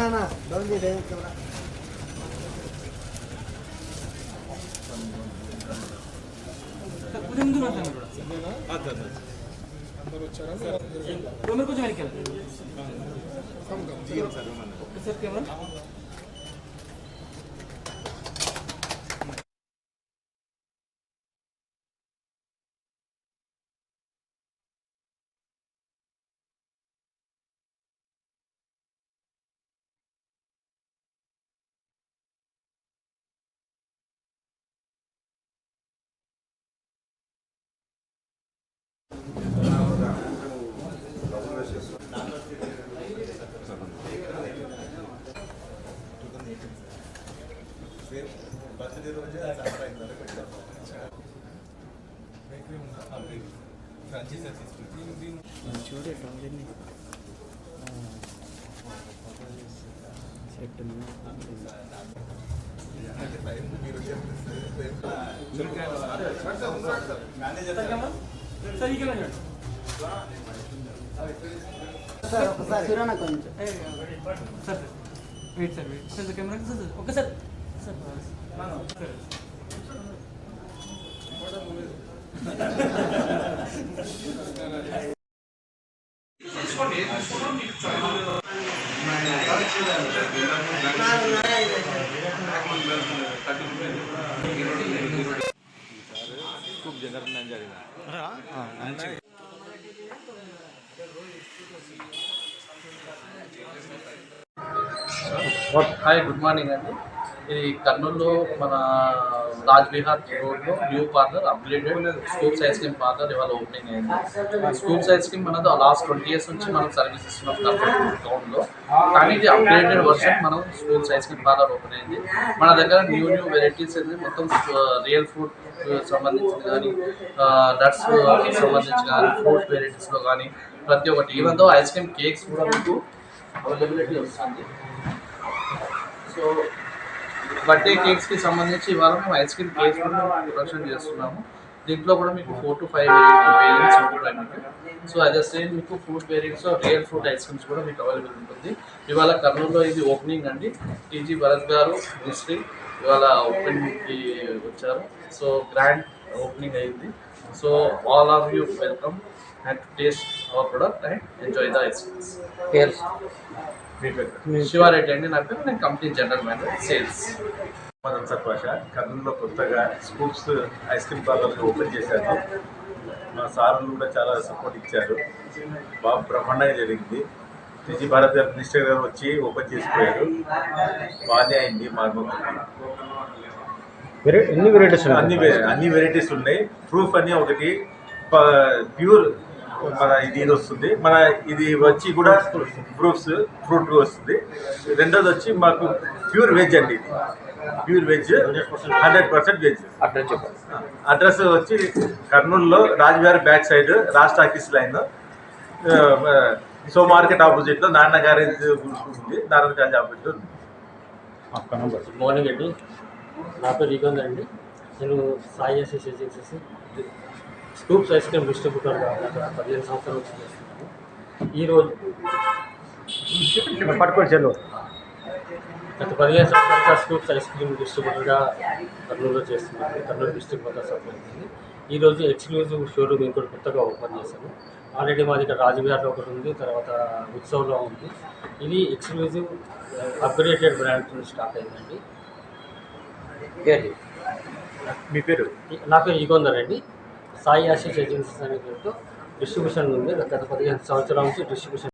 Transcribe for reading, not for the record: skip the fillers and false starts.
ना don't be there camera कुछ ముందు మాట్లాడండి కూడా అదే అందరూ వచ్చారా మీరు కొంచెం వెనక్కి వెళ్ళండి కమ్ తీయండి సార్ ఒకసారి కెమెరా बर्थडे రోజే సర్ప్రైజ్ పెట్టారు బేకరీ ఉందా ఫ్రాంచైజీ తీసుకుంది దీని చూడే టంజని సెట్ అంటే టైం మీరు మేనేజర్ సర్ ఈ కెమెరా సార్ ఒకసారి సిరానా కొంచెం సార్ wait sir wait sir camera sir ఒకసారి సార్ खूप जगन्नाथ जाएगा హాయ్ గుడ్ మార్నింగ్ అండి. ఇది కర్నూలులో మన రాజ్ విహార్ రోడ్లో new parlour upgraded scoops ice cream parlour ఇవాళ ఓపెనింగ్ అయింది. స్కూప్స్ ఐస్ క్రీమ్ మనది లాస్ట్ 20 years నుంచి మనం సర్వీస్ ఇస్తున్నాం కర్నూలు టౌన్లో. కానీ ఇది అప్గ్రేడెడ్ వర్షన్ మనం scoops ice cream parlour open అయింది. మన దగ్గర న్యూ వెరైటీస్ అనేది మొత్తం రియల్ ఫ్రూట్ సంబంధించిన కానీ నట్స్ సంబంధించిన కానీ ఫ్రూట్ వెరైటీస్లో కానీ ప్రతి ఒక్కటి even though ice cream cakes కూడా మీకు అవైలబిలిటీ వస్తుంది. సో బర్త్డే కేక్స్కి సంబంధించి ఇవాళ మేము ఐస్ క్రీమ్ కేక్స్ కూడా ప్రొడక్షన్ చేస్తున్నాము. దీంట్లో కూడా మీకు 4 to 5 వేరియంట్స్ ఉంటాయి మీకు. సో అదే సేమ్ మీకు fruit variants real fruit ice creams కూడా మీకు అవైలబుల్ ఉంటుంది. ఇవాళ కర్నూలులో ఇది ఓపెనింగ్ అండి. టీజీ భరత్ గారు డిస్ట్రిక్ట్ ఇవాళ ఓపెనింగ్కి వచ్చారు. సో గ్రాండ్ ఓపెనింగ్ అయింది. So all of you welcome and to taste our product and enjoy the ice creams. Here, Shiva Reddy అండి నా పేరు. నేను company general manager sales. Madan సర్పాష కర్నూలులో కొత్తగా Scoops ice cream parlour open చేశాను. మా సార్లు కూడా చాలా సపోర్ట్ ఇచ్చారు. బాగా బ్రహ్మాండంగా జరిగింది. టీజీ భారత్ గారు మినిస్టర్ గారు వచ్చి ఓపెన్ చేసిపోయారు. బాగానే అయింది. ఎన్ని వెరైటీస్ అన్ని వెరైటీస్ ఉన్నాయి. ప్రూఫ్ అని ఒకటి ప్యూర్ మన ఇది వస్తుంది. మన ఇది వచ్చి కూడా ఫ్రూట్స్ ఫ్రూట్ వస్తుంది. రెండోది వచ్చి మాకు ప్యూర్ వెజ్ అండి. ఇది ప్యూర్ వెజ్ 100% వెజ్. అడ్రస్ వచ్చి కర్నూలులో రాజ్విహార్ బ్యాక్ సైడ్ రాష్ట్ర ఆఫీస్ లైన్ సో మార్కెట్ ఆపోజిట్లో నాన్న గ్యారేజ్ ఉంది. నారాయణ గారి ఆపోజిట్ ఉంది. గుడ్ మార్నింగ్ అండి. నా పేరు రిగంద్ అండి. నేను Sai agencies Scoops ice cream డిస్ట్రిబ్యూటర్గా గత 15 సంవత్సరాలు చేస్తున్నాను. ఈరోజు గత 15 సంవత్సరాలుగా స్కూప్స్ ఐస్ క్రీమ్ డిస్ట్రిబ్యూటర్గా కర్నూలులో చేస్తున్నాను. కర్నూలు డిస్ట్రిక్ట్ మొత్తం సప్లై అవుతుంది. ఈరోజు ఎక్స్క్లూజివ్ షోరూమ్ ఇంకోటి కొత్తగా ఓపెన్ చేశాను. ఆల్రెడీ మాది ఇక్కడ రాజవిహార్లో ఒకటి ఉంది, తర్వాత ఉత్సవ్లో ఉంది. ఇది ఎక్స్క్లూజివ్ అప్గ్రేడెడ్ బ్రాండ్తో స్టార్ట్ అయిందండి. మీ పేరు? నా పేరు యుగంధర్ అండి. సాయి ఆశీష్ ఏజెన్సీస్ అనే పేరుతో డిస్ట్రిబ్యూషన్ ఉంది. గత 15 సంవత్సరాల నుంచి డిస్ట్రిబ్యూషన్